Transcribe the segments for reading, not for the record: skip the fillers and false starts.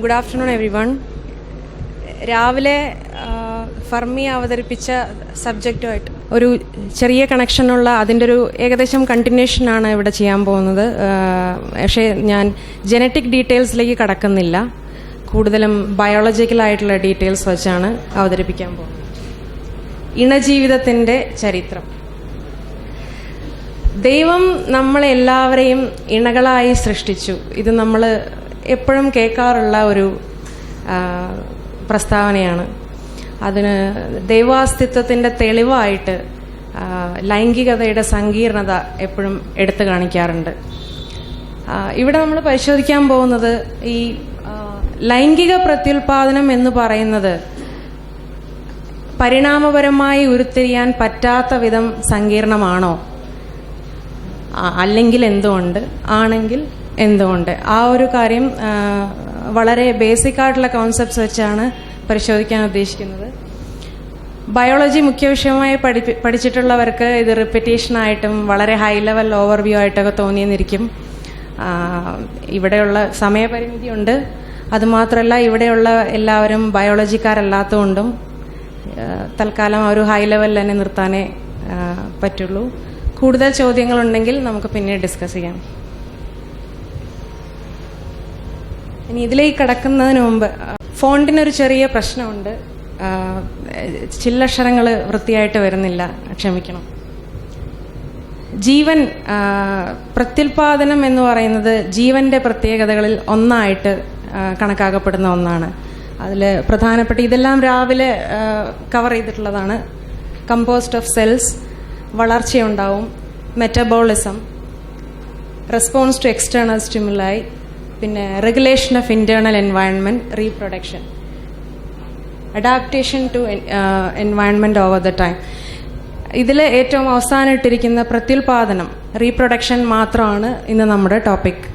Good afternoon every one. രാവിലെ ഫർമി അവതരിപ്പിച്ച സബ്ജക്റ്റുമായിട്ട് ഒരു ചെറിയ കണക്ഷനുള്ള അതിൻ്റെ ഒരു ഏകദേശം കണ്ടിന്യൂഷനാണ് ഇവിടെ ചെയ്യാൻ പോകുന്നത്. പക്ഷേ ഞാൻ ജനറ്റിക് ഡീറ്റെയിൽസിലേക്ക് കടക്കുന്നില്ല, കൂടുതലും ബയോളജിക്കലായിട്ടുള്ള ഡീറ്റെയിൽസ് വെച്ചാണ് അവതരിപ്പിക്കാൻ പോകുന്നത്. ഇണജീവിതത്തിൻ്റെ ചരിത്രം. ദൈവം നമ്മളെല്ലാവരെയും ഇണകളായി സൃഷ്ടിച്ചു. ഇത് നമ്മൾ എപ്പോഴും കേൾക്കാറുള്ള ഒരു പ്രസ്താവനയാണ്. അതിന് ദൈവാസ്തിത്വത്തിൻ്റെ തെളിവായിട്ട് ലൈംഗികതയുടെ സങ്കീർണത എപ്പോഴും എടുത്തു കാണിക്കാറുണ്ട്. ഇവിടെ നമ്മൾ പരിശോധിക്കാൻ പോകുന്നത് ഈ ലൈംഗിക പ്രത്യുൽപാദനം എന്ന് പറയുന്നത് പരിണാമപരമായി ഉരുത്തിരിയാൻ പറ്റാത്ത വിധം സങ്കീർണമാണോ, അല്ലെങ്കിൽ എന്തുകൊണ്ട്, ആണെങ്കിൽ എന്തുകൊണ്ട്? ആ ഒരു കാര്യം വളരെ ബേസിക് ആയിട്ടുള്ള കോൺസെപ്റ്റ്സ് വെച്ചാണ് പരിശോധിക്കാൻ ഉദ്ദേശിക്കുന്നത്. ബയോളജി മുഖ്യ വിഷയമായി പഠിച്ചിട്ടുള്ളവർക്ക് ഇത് റിപ്പറ്റേഷനായിട്ടും വളരെ ഹൈ ലെവൽ ഓവർവ്യൂ ആയിട്ടൊക്കെ തോന്നിയെന്നിരിക്കും. ഇവിടെയുള്ള സമയപരിമിതിയുണ്ട്. അതുമാത്രമല്ല, ഇവിടെയുള്ള എല്ലാവരും ബയോളജിക്കാരല്ലാത്തതുകൊണ്ടും തൽക്കാലം ഒരു ഹൈ ലെവലിൽ തന്നെ നിർത്താനേ പറ്റുള്ളൂ. കൂടുതൽ ചോദ്യങ്ങളുണ്ടെങ്കിൽ നമുക്ക് പിന്നീട് ഡിസ്കസ് ചെയ്യാം. ഇനി ഇതിലേക്ക് കടക്കുന്നതിന് മുമ്പ് ഫോണ്ടിനൊരു ചെറിയ പ്രശ്നമുണ്ട്. ചില്ലക്ഷരങ്ങൾ വൃത്തിയായിട്ട് വരുന്നില്ല, ക്ഷമിക്കണം. ജീവൻ പ്രത്യുൽപാദനം എന്ന് പറയുന്നത് ജീവന്റെ പ്രത്യേകതകളിൽ ഒന്നായിട്ട് കണക്കാക്കപ്പെടുന്ന ഒന്നാണ്. അതിൽ പ്രധാനപ്പെട്ട ഇതെല്ലാം രാവിലെ കവർ ചെയ്തിട്ടുള്ളതാണ്. കമ്പോസ്റ്റ് ഓഫ് സെൽസ്, വളർച്ചയുണ്ടാവും, metabolism, response to external stimuli, പിന്നെ regulation of internal environment, reproduction, adaptation to environment over the time. ഇതിൽ ഏറ്റവും അവസാനം ഇട്ടിരിക്കുന്ന പ്രത്യുൽപാദനം, റീപ്രൊഡക്ഷൻ മാത്രമാണ് ഇന്ന് നമ്മുടെ ടോപ്പിക്.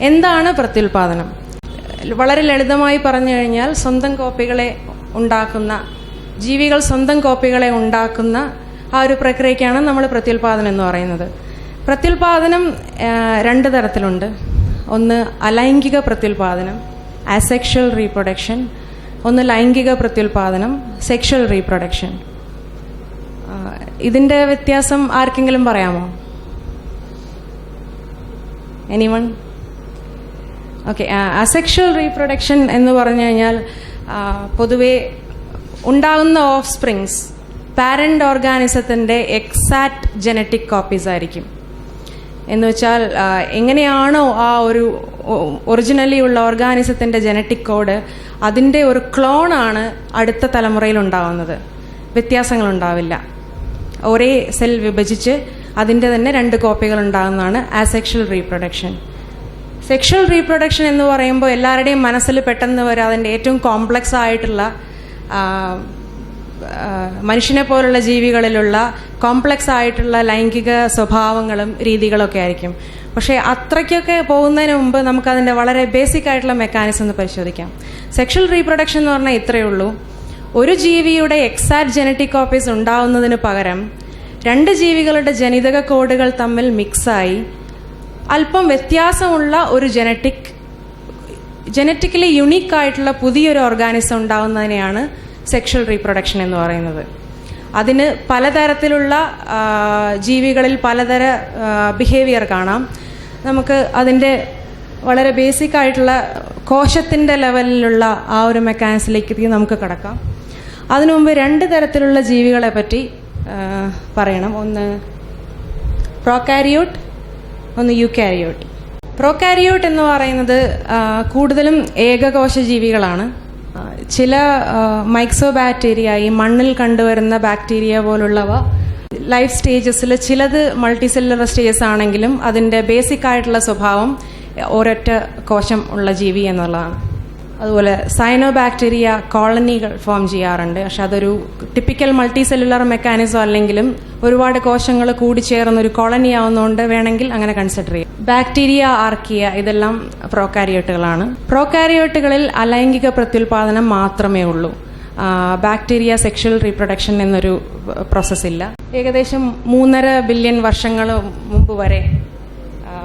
എന്താണ് പ്രത്യുൽപാദനം? വളരെ ലളിതമായി പറഞ്ഞു കഴിഞ്ഞാൽ സ്വന്തം കോപ്പികളെ ഉണ്ടാക്കുന്ന ജീവികൾ സ്വന്തം കോപ്പികളെ ഉണ്ടാക്കുന്ന ആ ഒരു പ്രക്രിയക്കാണ് നമ്മൾ പ്രത്യുൽപാദനം എന്ന് പറയുന്നത്. പ്രത്യുൽപാദനം രണ്ട് തരത്തിലുണ്ട്. ഒന്ന് അലൈംഗിക പ്രത്യുൽപാദനം, അസെക്ഷൽ റീപ്രൊഡക്ഷൻ. ഒന്ന് ലൈംഗിക പ്രത്യുൽപാദനം, സെക്ഷൽ റീപ്രൊഡക്ഷൻ. ഇതിൻ്റെ വ്യത്യാസം ആർക്കെങ്കിലും പറയാമോ? എനിവൺ? ഓക്കെ. അസെക്ഷൽ റീപ്രൊഡക്ഷൻ എന്ന് പറഞ്ഞു കഴിഞ്ഞാൽ പൊതുവെ ഉണ്ടാകുന്ന ഓഫ് സ്പ്രിങ്സ് പാരന്റ് ഓർഗാനിസത്തിന്റെ എക്സാക്ട് ജനറ്റിക് കോപ്പീസ് ആയിരിക്കും. എന്ന് വെച്ചാൽ എങ്ങനെയാണോ ആ ഒരു ഒറിജിനലി ഉള്ള ഓർഗാനിസത്തിന്റെ ജനറ്റിക് കോഡ്, അതിൻ്റെ ഒരു ക്ലോണാണ് അടുത്ത തലമുറയിൽ ഉണ്ടാവുന്നത്. വ്യത്യാസങ്ങൾ ഉണ്ടാവില്ല. ഒരേ സെൽ വിഭജിച്ച് അതിൻ്റെ തന്നെ രണ്ട് കോപ്പികൾ ഉണ്ടാകുന്നതാണ് അസെക്ഷൽ റീപ്രൊഡക്ഷൻ. സെക്ഷൽ റീപ്രൊഡക്ഷൻ എന്ന് പറയുമ്പോൾ എല്ലാവരുടെയും മനസ്സിൽ പെട്ടെന്ന് വരാം അതിൻ്റെ ഏറ്റവും കോംപ്ലക്സ് ആയിട്ടുള്ള മനുഷ്യനെ പോലുള്ള ജീവികളിലുള്ള കോംപ്ലക്സ് ആയിട്ടുള്ള ലൈംഗിക സ്വഭാവങ്ങളും രീതികളൊക്കെ ആയിരിക്കും. പക്ഷേ അത്രയ്ക്കൊക്കെ പോകുന്നതിന് മുമ്പ് നമുക്കതിൻ്റെ വളരെ ബേസിക് ആയിട്ടുള്ള മെക്കാനിസം ഒന്ന് പരിശോധിക്കാം. സെക്ഷൽ റീപ്രൊഡക്ഷൻ എന്ന് പറഞ്ഞാൽ ഇത്രയേ ഉള്ളൂ. ഒരു ജീവിയുടെ എക്സാക്ട് ജനറ്റിക് കോപ്പീസ് ഉണ്ടാവുന്നതിന് പകരം രണ്ട് ജീവികളുടെ ജനിതക കോഡുകൾ തമ്മിൽ മിക്സായി അല്പം വ്യത്യാസമുള്ള ഒരു ജനറ്റിക്കലി യുണീക്ക് ആയിട്ടുള്ള പുതിയൊരു ഓർഗാനിസം ഉണ്ടാവുന്നതിനെയാണ് സെക്ഷൽ റീപ്രൊഡക്ഷൻ എന്ന് പറയുന്നത്. അതിന് പലതരത്തിലുള്ള ജീവികളിൽ പലതര ബിഹേവിയർ കാണാം. നമുക്ക് അതിൻ്റെ വളരെ ബേസിക് ആയിട്ടുള്ള കോശത്തിൻ്റെ ലെവലിലുള്ള ആ ഒരു മെക്കാനിസത്തിലേക്ക് നമുക്ക് കടക്കാം. അതിനു മുമ്പ് രണ്ട് തരത്തിലുള്ള ജീവികളെ പറ്റി പറയണം. ഒന്ന് പ്രോകാരിയോട്ട്, ഒന്ന് യൂകാരിയോട്ട്. പ്രോകാരിയോട്ട് എന്ന് പറയുന്നത് കൂടുതലും ഏകകോശ ജീവികളാണ്. ചില മൈക്സോ ബാക്ടീരിയ, ഈ മണ്ണിൽ കണ്ടുവരുന്ന ബാക്ടീരിയ പോലുള്ളവ ലൈഫ് സ്റ്റേജസിൽ ചിലത് മൾട്ടി സെല്ലുലർ സ്റ്റേജസ് ആണെങ്കിലും അതിൻ്റെ ബേസിക് ആയിട്ടുള്ള സ്വഭാവം ഒരൊറ്റ കോശം ഉള്ള ജീവി എന്നുള്ളതാണ്. അതുപോലെ സൈനോ ബാക്ടീരിയ കോളനികൾ ഫോം ചെയ്യാറുണ്ട്. പക്ഷെ അതൊരു ടിപ്പിക്കൽ മൾട്ടി സെല്ലുലർ മെക്കാനിസം അല്ലെങ്കിലും ഒരുപാട് കോശങ്ങൾ കൂടിച്ചേർന്നൊരു കോളനി ആവുന്നതുകൊണ്ട് വേണമെങ്കിൽ അങ്ങനെ കൺസിഡർ ചെയ്യാം. ബാക്ടീരിയ, ആർക്കിയ, ഇതെല്ലാം പ്രോകാരിയോട്ടുകളാണ്. പ്രോകാരിയോട്ടുകളിൽ അലൈംഗിക പ്രത്യുൽപാദനം മാത്രമേ ഉള്ളൂ. ബാക്ടീരിയ സെക്ഷൽ റീപ്രൊഡക്ഷൻ എന്നൊരു പ്രോസസ് ഇല്ല. ഏകദേശം 3.5 ബില്യൺ വർഷങ്ങൾ മുമ്പ് വരെ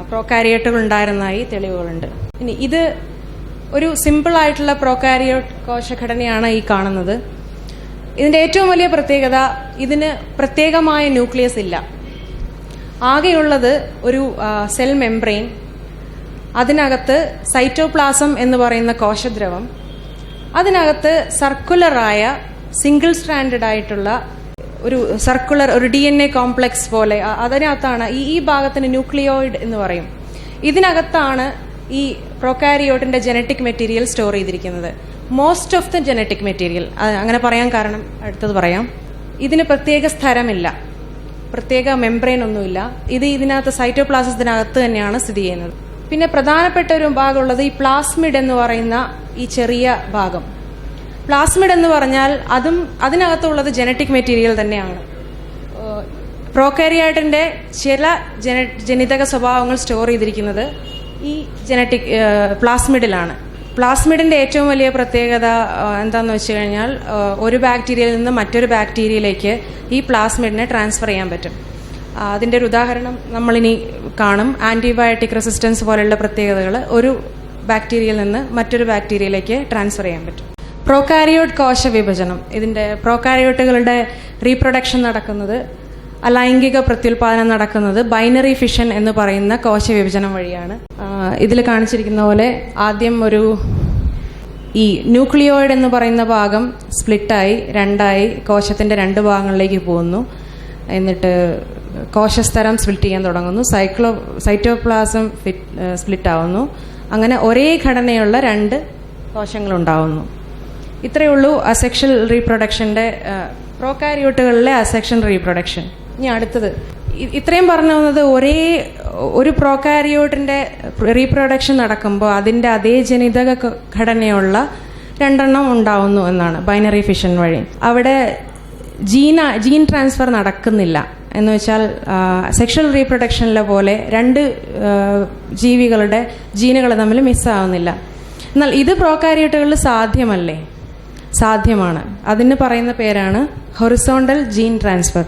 പ്രോകാരിയോട്ടുകൾ ഉണ്ടായിരുന്നതായി തെളിവുകളുണ്ട്. ഇനി ഇത് ഒരു സിമ്പിളായിട്ടുള്ള പ്രോകാരിയോട്ട് കോശഘടനയാണ് ഈ കാണുന്നത്. ഇതിൻ്റെ ഏറ്റവും വലിയ പ്രത്യേകത, ഇതിന് പ്രത്യേകമായ ന്യൂക്ലിയസ് ഇല്ല. ആകെയുള്ളത് ഒരു സെൽ മെംബ്രെയിൻ, അതിനകത്ത് സൈറ്റോപ്ലാസം എന്ന് പറയുന്ന കോശദ്രവം, അതിനകത്ത് സർക്കുലറായ സിംഗിൾ സ്ട്രാൻഡഡ് ആയിട്ടുള്ള ഒരു സർക്കുലർ ഒരു DNA കോംപ്ലക്സ് പോലെ അതിനകത്താണ് ഈ ഭാഗത്തിന് ന്യൂക്ലിയോയിഡ് എന്ന് പറയും. ഇതിനകത്താണ് ഈ പ്രോകാരിയോട്ടിന്റെ ജനറ്റിക് മെറ്റീരിയൽ സ്റ്റോർ ചെയ്തിരിക്കുന്നത്. Most of the genetic material, അങ്ങനെ പറയാൻ കാരണം അടുത്തത് പറയാം. ഇതിന് പ്രത്യേക സ്ഥലമില്ല, പ്രത്യേക മെംബ്രെയിൻ ഒന്നുമില്ല. ഇതിനകത്ത് സൈറ്റോപ്ലാസത്തിനകത്ത് തന്നെയാണ് സ്ഥിതി ചെയ്യുന്നത്. പിന്നെ പ്രധാനപ്പെട്ട ഒരു ഭാഗമുള്ളത് ഈ പ്ലാസ്മിഡ് എന്ന് പറയുന്ന ഈ ചെറിയ ഭാഗം. പ്ലാസ്മിഡ് എന്ന് പറഞ്ഞാൽ അതിനകത്തുള്ളത് ജനറ്റിക് മെറ്റീരിയൽ തന്നെയാണ്. പ്രോകാരിയോട്ടിന്റെ ചില ജനിതക സ്വഭാവങ്ങൾ സ്റ്റോർ ചെയ്തിരിക്കുന്നത് ഈ ജനറ്റിക് പ്ലാസ്മിഡിലാണ്. പ്ലാസ്മിഡിന്റെ ഏറ്റവും വലിയ പ്രത്യേകത എന്താണെന്ന് വെച്ച് കഴിഞ്ഞാൽ, ഒരു ബാക്ടീരിയയിൽ നിന്ന് മറ്റൊരു ബാക്ടീരിയയിലേക്ക് ഈ പ്ലാസ്മിഡിനെ ട്രാൻസ്ഫർ ചെയ്യാൻ പറ്റും. അതിൻ്റെ ഒരു ഉദാഹരണം നമ്മളിനി കാണും. ആൻറ്റിബയോട്ടിക് റെസിസ്റ്റൻസ് പോലെയുള്ള പ്രത്യേകതകൾ ഒരു ബാക്ടീരിയയിൽ നിന്ന് മറ്റൊരു ബാക്ടീരിയയിലേക്ക് ട്രാൻസ്ഫർ ചെയ്യാൻ പറ്റും. പ്രോകാരിയോട്ട് കോശ വിഭജനം, ഇതിൻ്റെ പ്രോകാരിയോട്ടുകളുടെ റീപ്രൊഡക്ഷൻ നടക്കുന്നത്, അലൈംഗിക പ്രത്യുൽപാദനം നടക്കുന്നത് ബൈനറി ഫിഷൻ എന്ന് പറയുന്ന കോശ വിഭജനം വഴിയാണ്. ഇതിൽ കാണിച്ചിരിക്കുന്ന പോലെ ആദ്യം ഈ ന്യൂക്ലിയോയിഡ് എന്ന് പറയുന്ന ഭാഗം സ്പ്ലിറ്റായി രണ്ടായി കോശത്തിൻ്റെ രണ്ട് ഭാഗങ്ങളിലേക്ക് പോകുന്നു. എന്നിട്ട് കോശസ്തരം സ്പ്ലിറ്റ് ചെയ്യാൻ തുടങ്ങുന്നു. സൈറ്റോപ്ലാസം സ്പ്ലിറ്റ് ആവുന്നു. അങ്ങനെ ഒരേ ഘടനയുള്ള രണ്ട് കോശങ്ങളുണ്ടാവുന്നു. ഇത്രയേ ഉള്ളൂ അസെക്ഷൽ റീപ്രൊഡക്ഷൻ്റെ, പ്രോകാരിയോട്ടുകളിലെ അസെക്ഷൽ റീപ്രൊഡക്ഷൻ. ഇനി അടുത്തത്, ഇത്രയും പറഞ്ഞു വന്നത് ഒരു പ്രോകാരിയോട്ടിൻ്റെ റീപ്രൊഡക്ഷൻ നടക്കുമ്പോൾ അതിൻ്റെ അതേ ജനിതക ഘടനയുള്ള രണ്ടെണ്ണം ഉണ്ടാവുന്നു എന്നാണ് ബൈനറി ഫിഷൻ വഴി. അവിടെ ജീൻ ട്രാൻസ്ഫർ നടക്കുന്നില്ല. എന്ന് വെച്ചാൽ സെക്ഷൽ റീപ്രൊഡക്ഷനിലെ പോലെ രണ്ട് ജീവികളുടെ ജീനുകൾ തമ്മിൽ മിസ്സാവുന്നില്ല. എന്നാൽ ഇത് പ്രോകാരിയോട്ടുകളിൽ സാധ്യമല്ലേ? സാധ്യമാണ്. അതിന് പറയുന്ന പേരാണ് horizontal gene transfer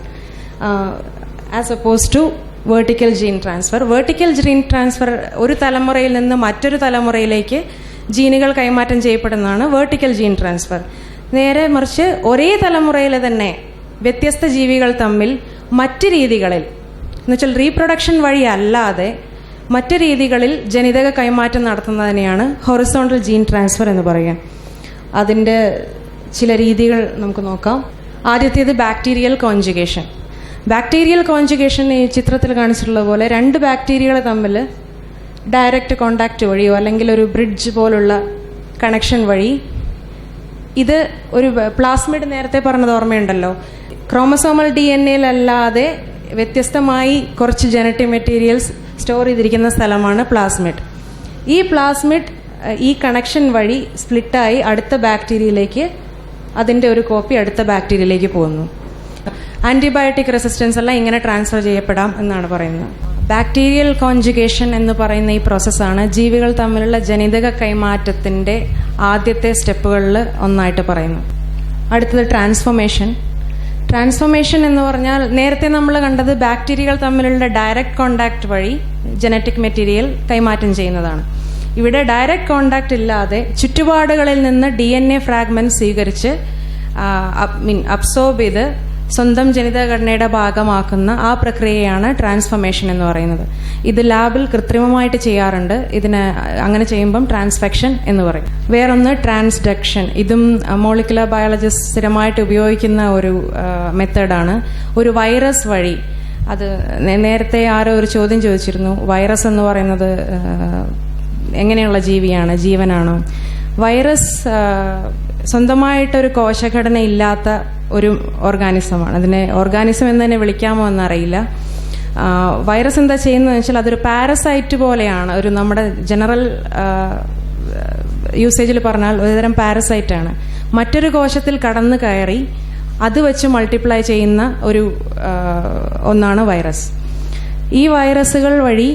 as oppose to vertical gene transfer. Vertical gene transfer ഒരു തലമുറയിൽ നിന്ന് മറ്റൊരു തലമുറയിലേക്ക് ജീനുകൾ കൈമാറ്റം ചെയ്യപ്പെടുന്നതാണ് വെർട്ടിക്കൽ ജീൻ ട്രാൻസ്ഫർ. നേരെ മറിച്ച് ഒരേ തലമുറയിലെ തന്നെ വ്യത്യസ്ത ജീവികൾ തമ്മിൽ മറ്റ് രീതികളിൽ, എന്നുവെച്ചാൽ റീപ്രൊഡക്ഷൻ വഴി അല്ലാതെ മറ്റ് രീതികളിൽ ജനിതക കൈമാറ്റം നടത്തുന്നതിനെയാണ് ഹൊറിസോണ്ടൽ ജീൻ ട്രാൻസ്ഫർ എന്ന് പറയുക. അതിൻ്റെ ചില രീതികൾ നമുക്ക് നോക്കാം. ആദ്യത്തേത് ബാക്ടീരിയൽ കോൺജുഗേഷൻ. ബാക്ടീരിയൽ കോൺജുഗേഷൻ ഈ ചിത്രത്തിൽ കാണിച്ചിട്ടുള്ള പോലെ രണ്ട് ബാക്ടീരിയകൾ തമ്മിൽ ഡയറക്റ്റ് കോണ്ടാക്റ്റ് വഴിയോ അല്ലെങ്കിൽ ഒരു ബ്രിഡ്ജ് പോലുള്ള കണക്ഷൻ വഴി, ഇത് ഒരു പ്ലാസ്മിഡ് നേരത്തെ പറഞ്ഞത് ഓർമ്മയുണ്ടല്ലോ, ക്രോമസോമൽ DNA-ലല്ലാതെ വ്യത്യസ്തമായി കുറച്ച് ജനറ്റിക് മെറ്റീരിയൽസ് സ്റ്റോർ ചെയ്തിരിക്കുന്ന സ്ഥലമാണ് പ്ലാസ്മിഡ്. ഈ പ്ലാസ്മിഡ് ഈ കണക്ഷൻ വഴി സ്പ്ലിറ്റായി അടുത്ത ബാക്ടീരിയയിലേക്ക് അതിൻ്റെ ഒരു കോപ്പി അടുത്ത ബാക്ടീരിയയിലേക്ക് പോകുന്നു. ആൻറ്റിബയോട്ടിക് റെസിസ്റ്റൻസ് എല്ലാം ഇങ്ങനെ ട്രാൻസ്ഫർ ചെയ്യപ്പെടാം എന്നാണ് പറയുന്നത്. ബാക്ടീരിയൽ കോൺജുഗേഷൻ എന്ന് പറയുന്ന ഈ പ്രോസസ്സാണ് ജീവികൾ തമ്മിലുള്ള ജനിതക കൈമാറ്റത്തിൻ്റെ ആദ്യത്തെ സ്റ്റെപ്പുകളിൽ ഒന്നായിട്ട് പറയുന്നത്. അടുത്തത് ട്രാൻസ്ഫോർമേഷൻ. ട്രാൻസ്ഫോർമേഷൻ എന്ന് പറഞ്ഞാൽ നേരത്തെ നമ്മൾ കണ്ടത് ബാക്ടീരിയകൾ തമ്മിലുള്ള ഡയറക്റ്റ് കോണ്ടാക്ട് വഴി ജനറ്റിക് മെറ്റീരിയൽ കൈമാറ്റം ചെയ്യുന്നതാണ്. ഇവിടെ ഡയറക്റ്റ് കോണ്ടാക്ട് ഇല്ലാതെ ചുറ്റുപാടുകളിൽ നിന്ന് DNA ഫ്രാഗ്മെന്റ് സ്വീകരിച്ച് അബ്സോർബ് ചെയ്ത് സ്വന്തം ജനിതഘടനയുടെ ഭാഗമാക്കുന്ന ആ പ്രക്രിയയാണ് ട്രാൻസ്ഫോർമേഷൻ എന്ന് പറയുന്നത്. ഇത് ലാബിൽ കൃത്രിമമായിട്ട് ചെയ്യാറുണ്ട്. ഇതിന് അങ്ങനെ ചെയ്യുമ്പം ട്രാൻസ്ഫെക്ഷൻ എന്ന് പറയും. വേറൊന്ന് ട്രാൻസ്ഡക്ഷൻ. ഇതും മോളിക്കുലർ ബയോളജിസ്റ്റ് സ്ഥിരമായിട്ട് ഉപയോഗിക്കുന്ന ഒരു മെത്തേഡാണ്. ഒരു വൈറസ് വഴി, അത് നേരത്തെ ആരോ ഒരു ചോദ്യം ചോദിച്ചിരുന്നു, വൈറസ് എന്ന് പറയുന്നത് എങ്ങനെയുള്ള ജീവിയാണ്, ജീവനാണോ? വൈറസ് സ്വന്തമായിട്ടൊരു കോശഘടന ഇല്ലാത്ത ഒരു ഓർഗാനിസമാണ്. അതിനെ ഓർഗാനിസം എന്ന് തന്നെ വിളിക്കാമോ എന്നറിയില്ല. വൈറസ് എന്താ ചെയ്യുന്നതെന്ന് വെച്ചാൽ അതൊരു പാരസൈറ്റ് പോലെയാണ്. ഒരു നമ്മുടെ ജനറൽ യൂസേജിൽ പറഞ്ഞാൽ ഒരുതരം പാരസൈറ്റാണ്. മറ്റൊരു കോശത്തിൽ കടന്നു കയറി അത് വെച്ച് മൾട്ടിപ്ലൈ ചെയ്യുന്ന ഒരു ഒന്നാണ് വൈറസ്. ഈ വൈറസുകൾ വഴി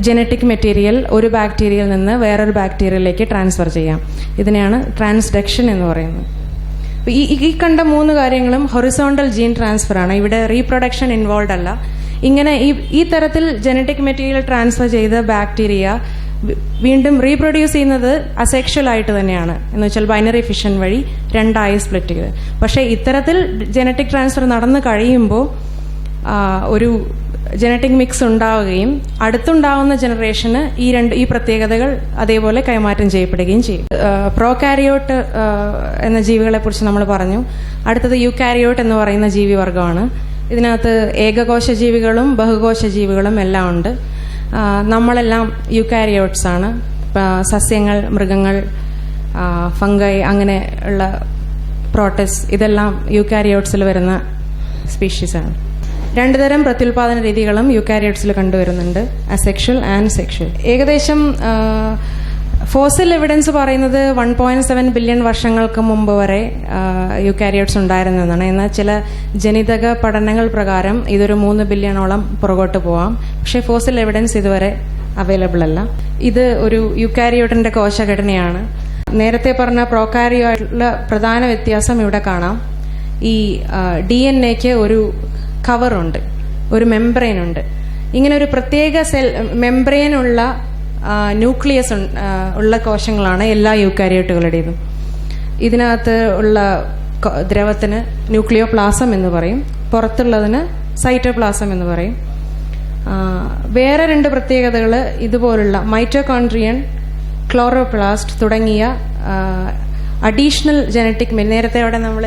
ജനറ്റിക് മെറ്റീരിയൽ ഒരു ബാക്ടീരിയയിൽ നിന്ന് വേറൊരു ബാക്ടീരിയയിലേക്ക് ട്രാൻസ്ഫർ ചെയ്യാം. ഇതിനെയാണ് ട്രാൻസ്ഡക്ഷൻ എന്ന് പറയുന്നത്. ഈ കണ്ട മൂന്ന് കാര്യങ്ങളും ഹൊറിസോണ്ടൽ ജീൻ ട്രാൻസ്ഫർ ആണ്. ഇവിടെ റീപ്രൊഡക്ഷൻ ഇൻവോൾവ് അല്ല. ഇങ്ങനെ ഈ തരത്തിൽ ജനറ്റിക് മെറ്റീരിയൽ ട്രാൻസ്ഫർ ചെയ്ത ബാക്ടീരിയ വീണ്ടും റീപ്രൊഡ്യൂസ് ചെയ്യുന്നത് അസെക്ഷൽ ആയിട്ട് തന്നെയാണ്. എന്ന് വെച്ചാൽ ബൈനറി ഫിഷൻ വഴി രണ്ടായി സ്പ്ലിറ്റ് ചെയ്ത്. പക്ഷേ ഇത്തരത്തിൽ ജനറ്റിക് ട്രാൻസ്ഫർ നടന്നു കഴിയുമ്പോൾ ഒരു ജനറ്റിക് മിക്സ് ഉണ്ടാവുകയും അടുത്തുണ്ടാവുന്ന ജനറേഷന് ഈ പ്രത്യേകതകൾ അതേപോലെ കൈമാറ്റം ചെയ്യപ്പെടുകയും ചെയ്യും. പ്രോകാരിയോട്ട് എന്ന ജീവികളെ കുറിച്ച് നമ്മൾ പറഞ്ഞു. അടുത്തത് യൂകാരിയോട്ട് എന്ന് പറയുന്ന ജീവിവർഗമാണ്. ഇതിനകത്ത് ഏകകോശ ജീവികളും ബഹുകോശ ജീവികളും എല്ലാം ഉണ്ട്. നമ്മളെല്ലാം യൂകാരിയോട്സ് ആണ്. സസ്യങ്ങൾ, മൃഗങ്ങൾ, ഫംഗൈ, അങ്ങനെ ഉള്ള പ്രോട്ടസ്, ഇതെല്ലാം യൂകാരിയോട്സിൽ വരുന്ന സ്പീഷീസാണ്. രണ്ടു തരം പ്രത്യുൽപാദന രീതികളും യൂകാരിയോട്സിൽ കണ്ടുവരുന്നുണ്ട്, അസെക്ഷൽ ആൻഡ് സെക്ഷൽ. ഏകദേശം ഫോസിൽ എവിഡൻസ് പറയുന്നത് 1.7 ബില്യൺ വർഷങ്ങൾക്ക് മുമ്പ് വരെ യൂകാരിയോട്സ് ഉണ്ടായിരുന്നതാണ്. എന്നാൽ ചില ജനിതക പഠനങ്ങൾ പ്രകാരം ഇതൊരു 3 ബില്യണോളം പുറകോട്ട് പോവാം. പക്ഷേ ഫോസിൽ എവിഡൻസ് ഇതുവരെ അവൈലബിൾ അല്ല. ഇത് ഒരു യൂകാരിയോട്ടിന്റെ കോശഘടനയാണ്. നേരത്തെ പറഞ്ഞ പ്രോകാരിയോട്ടിലുള്ള പ്രധാന വ്യത്യാസം ഇവിടെ കാണാം. ഈ DNA-ക്ക് ഒരു കവറുണ്ട്, ഒരു മെംബ്രെയിൻ ഉണ്ട്. ഇങ്ങനെ ഒരു പ്രത്യേക സെൽ മെംബ്രെയിനുള്ള ന്യൂക്ലിയസ് ഉള്ള കോശങ്ങളാണ് എല്ലാ യൂകാരിയോട്ടുകളുടേതും. ഇതിനകത്ത് ഉള്ള ദ്രവത്തിന് ന്യൂക്ലിയോപ്ലാസം എന്ന് പറയും, പുറത്തുള്ളതിന് സൈറ്റോപ്ലാസം എന്ന് പറയും. വേറെ രണ്ട് പ്രത്യേകതകൾ ഇതുപോലുള്ള മൈറ്റോകോൺട്രിയൻ, ക്ലോറോപ്ലാസ്റ്റ് തുടങ്ങിയ അഡീഷണൽ ജനറ്റിക്, നേരത്തെ അവിടെ നമ്മൾ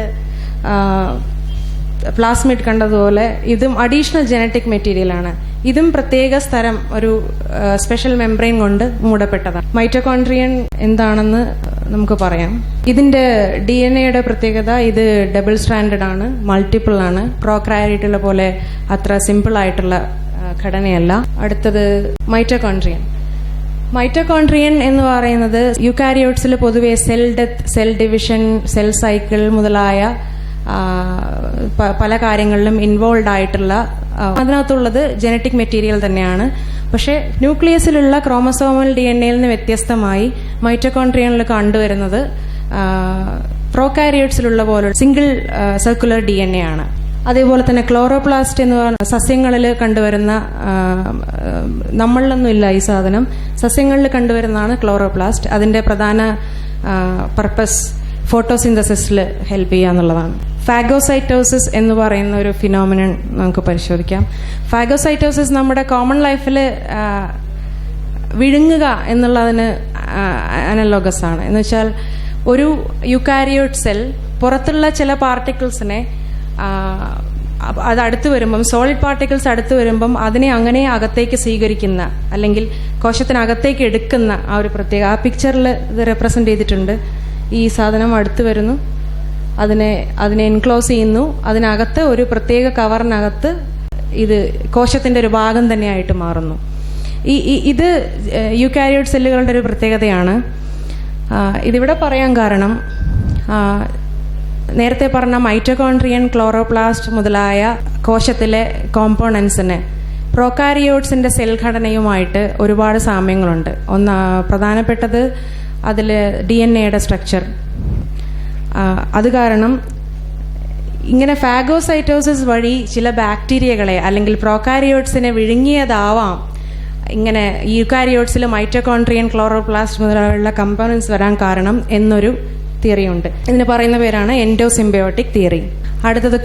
പ്ലാസ്മിഡ് കണ്ടതുപോലെ ഇതും അഡീഷണൽ ജനറ്റിക് മെറ്റീരിയലാണ്. ഇതും പ്രത്യേക സ്ഥലം, ഒരു സ്പെഷ്യൽ മെംബ്രെയിൻ കൊണ്ട് മൂടപ്പെട്ടതാണ്. മൈറ്റോകോൺട്രിയൻ എന്താണെന്ന് നമുക്ക് പറയാം. ഇതിന്റെ DNA-യുടെ പ്രത്യേകത, ഇത് ഡബിൾ സ്ട്രാൻഡഡ് ആണ്, മൾട്ടിപ്പിൾ ആണ്. പ്രോകാരിയോട്ടുള്ള പോലെ അത്ര സിമ്പിൾ ആയിട്ടുള്ള ഘടനയല്ല. അടുത്തത് മൈറ്റോകോൺട്രിയൻ. മൈറ്റോകോൺട്രിയൻ എന്ന് പറയുന്നത് യൂകാരിയോട്സിൽ പൊതുവെ cell death, cell division, cell cycle മുതലായ പല കാര്യങ്ങളിലും ഇൻവോൾവ് ആയിട്ടുള്ള, അതിനകത്തുള്ളത് ജനറ്റിക് മെറ്റീരിയൽ തന്നെയാണ്. പക്ഷെ ന്യൂക്ലിയസിലുള്ള ക്രോമസോമൽ DNA-യിൽ നിന്ന് വ്യത്യസ്തമായി മൈറ്റോകോൺട്രിയനിൽ കണ്ടുവരുന്നത് പ്രോകാരിയോട്സിലുള്ള പോലെ സിംഗിൾ സർക്കുലർ DNA ആണ്. അതേപോലെ തന്നെ ക്ലോറോപ്ലാസ്റ്റ് എന്ന് പറയുന്ന സസ്യങ്ങളിൽ കണ്ടുവരുന്ന, നമ്മളിലൊന്നും ഇല്ല ഈ സാധനം, സസ്യങ്ങളിൽ കണ്ടുവരുന്നതാണ് ക്ലോറോപ്ലാസ്റ്റ്. അതിന്റെ പ്രധാന പർപ്പസ് ഫോട്ടോസിന്തസിസിൽ ഹെൽപ്പ് ചെയ്യുക എന്നുള്ളതാണ്. ഫാഗോസൈറ്റോസിസ് എന്ന് പറയുന്ന ഒരു ഫിനോമിനൺ നമുക്ക് പരിശോധിക്കാം. ഫാഗോസൈറ്റോസിസ് നമ്മുടെ കോമൺ ലൈഫിൽ വിഴുങ്ങുക എന്നുള്ളതിന് അനലോഗസ് ആണ്. എന്ന് വെച്ചാൽ ഒരു യൂകാരിയോട്ട് സെൽ പുറത്തുള്ള ചില പാർട്ടിക്കിൾസിനെ അത് അടുത്ത് വരുമ്പം, സോളിഡ് പാർട്ടിക്കിൾസ് അടുത്ത് വരുമ്പം അതിനെ അങ്ങനെ അകത്തേക്ക് സ്വീകരിക്കുന്ന, അല്ലെങ്കിൽ കോശത്തിനകത്തേക്ക് എടുക്കുന്ന ആ ഒരു പ്രത്യേക, ആ പിക്ചറിൽ ഇത് റെപ്രസെന്റ് ചെയ്തിട്ടുണ്ട്. ഈ സാധനം അടുത്ത് വരുന്നു, അതിനെ എൻക്ലോസ് ചെയ്യുന്നു, അതിനകത്ത് ഒരു പ്രത്യേക കവറിനകത്ത് ഇത് കോശത്തിന്റെ ഒരു ഭാഗം തന്നെയായിട്ട് മാറുന്നു. ഇത് യൂകാരിയോട്ട് സെല്ലുകളുടെ ഒരു പ്രത്യേകതയാണ്. ഇതിവിടെ പറയാൻ കാരണം, നേരത്തെ പറഞ്ഞ മൈറ്റോകോൺട്രിയൻ, ക്ലോറോപ്ലാസ്റ്റ് മുതലായ കോശത്തിലെ കോമ്പോണൻസിന് പ്രോകാരിയോട്സിന്റെ സെൽ ഘടനയുമായിട്ട് ഒരുപാട് സാമ്യങ്ങളുണ്ട്. പ്രധാനപ്പെട്ടത് അതിൽ DNA-യുടെ സ്ട്രക്ചർ. അത് കാരണം ഇങ്ങനെ ഫാഗോസൈറ്റോസിസ് വഴി ചില ബാക്ടീരിയകളെ അല്ലെങ്കിൽ പ്രോകാരിയോട്സിനെ വിഴുങ്ങിയതാവാം ഇങ്ങനെ യൂകാരിയോട്സിൽ മൈറ്റോകോൺട്രിയൻ, ക്ലോറോപ്ലാസ്റ്റ് മുതലുള്ള കമ്പോണൻസ് വരാൻ കാരണം എന്നൊരു തിയറിയുണ്ട്. ഇതിന് പറയുന്ന പേരാണ് എൻഡോസിംബയോട്ടിക് തിയറി. അടുത്തത്